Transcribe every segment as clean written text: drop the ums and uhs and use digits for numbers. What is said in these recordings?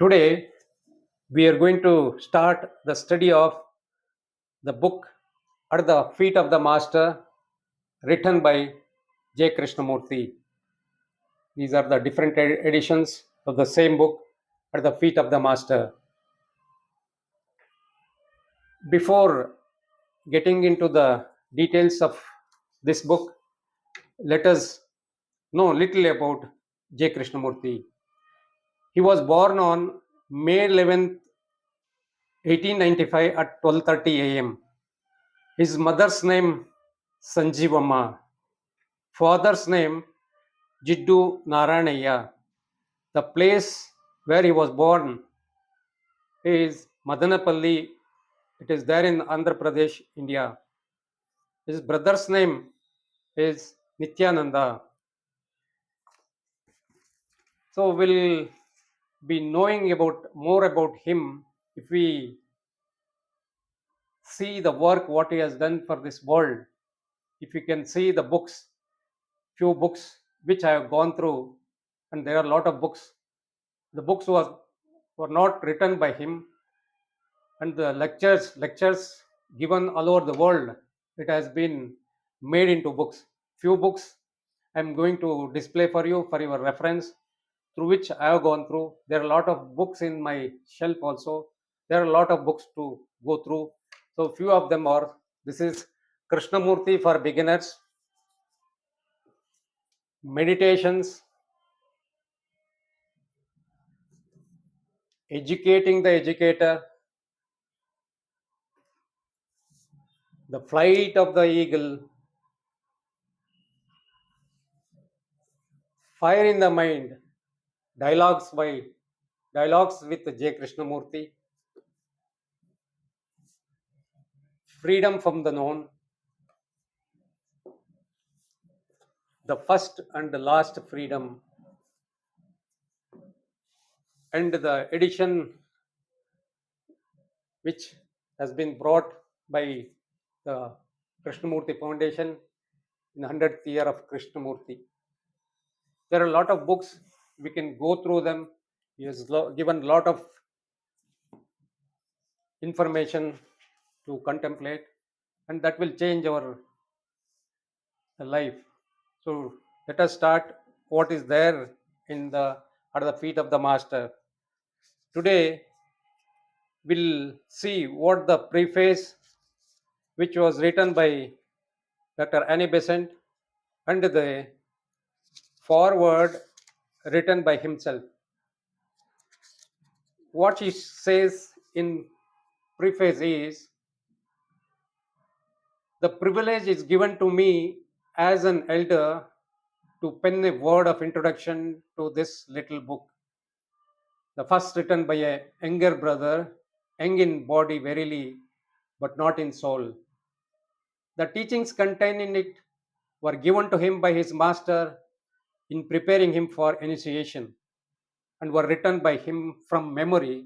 Today, we are going to start the study of the book At the Feet of the Master, written by J. Krishnamurti. These are the different editions of the same book, At the Feet of the Master. Before getting into the details of this book, let us know little about J. Krishnamurti. He was born on May 11th, 1895 at 12:30 a.m. His mother's name Sanjeevamma, father's name Jiddu Naranayya. The place where he was born is Madanapalli. It is there in Andhra Pradesh, India. His brother's name is Nityananda. So we'll be knowing about more about him if we see the work what he has done for this world. If you can see the books, few books which I have gone through, and there are a lot of books. The books were not written by him, and the lectures given all over the world, it has been made into books. Few books I'm going to display for you for your reference, through which I have gone through. There are a lot of books in my shelf also. There are a lot of books to go through. So few of them are, this is Krishnamurti for beginners, meditations, educating the educator, the flight of the eagle, fire in the mind, dialogues with J. Krishnamurti, freedom from the known, the first and the last freedom, and the edition which has been brought by the Krishnamurti Foundation in the 100th year of Krishnamurti. There are a lot of books, we can go through them. He has given a lot of information to contemplate, and that will change our life. So let us start what is there at the feet of the master. Today we'll see what the preface, which was written by Dr. Annie Besant, and the foreword written by himself. What he says in preface is, the privilege is given to me as an elder to pen a word of introduction to this little book, the first written by a younger brother, young in body verily, but not in soul. The teachings contained in it were given to him by his master in preparing him for initiation, and were written by him from memory,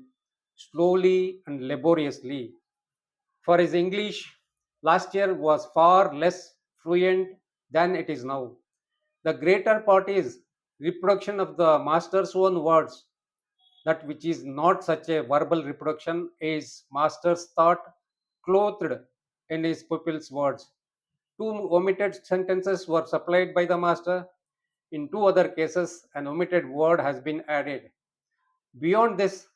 slowly and laboriously. For his English last year was far less fluent than it is now. The greater part is reproduction of the master's own words. That which is not such a verbal reproduction is master's thought clothed in his pupil's words. Two omitted sentences were supplied by the master. In two other cases, an omitted word has been added. Beyond this,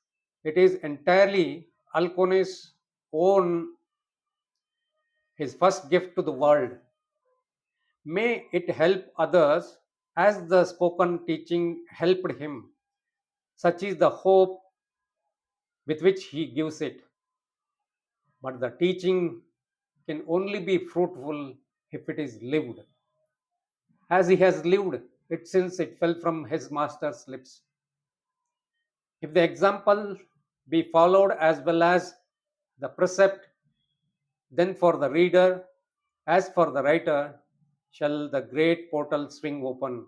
it is entirely Alcyone's own, his first gift to the world. May it help others as the spoken teaching helped him. Such is the hope with which he gives it. But the teaching can only be fruitful if it is lived. As he has lived it since it fell from his master's lips. If the example be followed as well as the precept, then for the reader as for the writer shall the great portal swing open,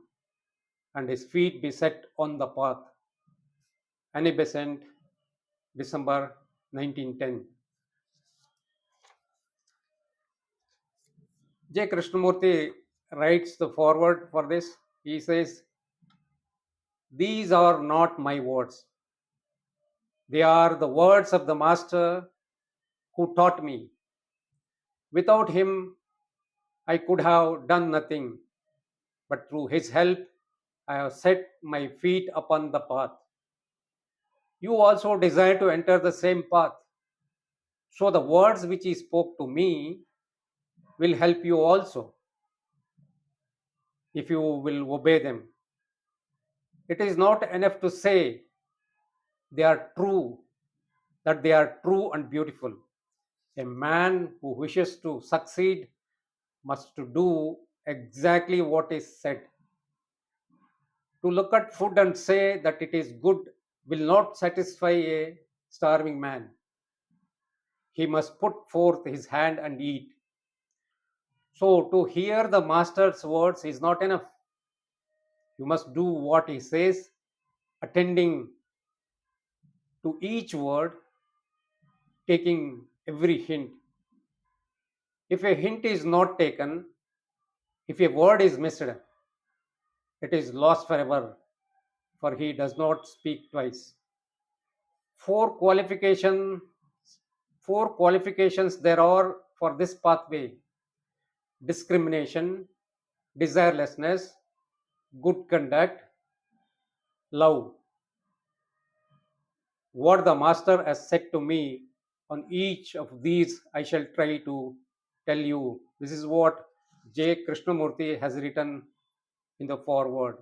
and his feet be set on the path. Annie Besant, December 1910. J. Krishnamurti writes the foreword for this. He says, "These are not my words. They are the words of the Master who taught me. Without him, I could have done nothing, but through his help, I have set my feet upon the path. You also desire to enter the same path. So the words which he spoke to me will help you also if you will obey them. It is not enough to say they are true, that they are true and beautiful. A man who wishes to succeed must to do exactly what is said. To look at food and say that it is good will not satisfy a starving man. He must put forth his hand and eat. So, to hear the Master's words is not enough. You must do what he says, attending to each word, taking every hint. If a hint is not taken, if a word is missed, it is lost forever, for he does not speak twice. Four qualification, four qualifications there are for this pathway: discrimination, desirelessness, good conduct, love. What the Master has said to me on each of these, I shall try to tell you. This is what J. Krishnamurti has written in the foreword.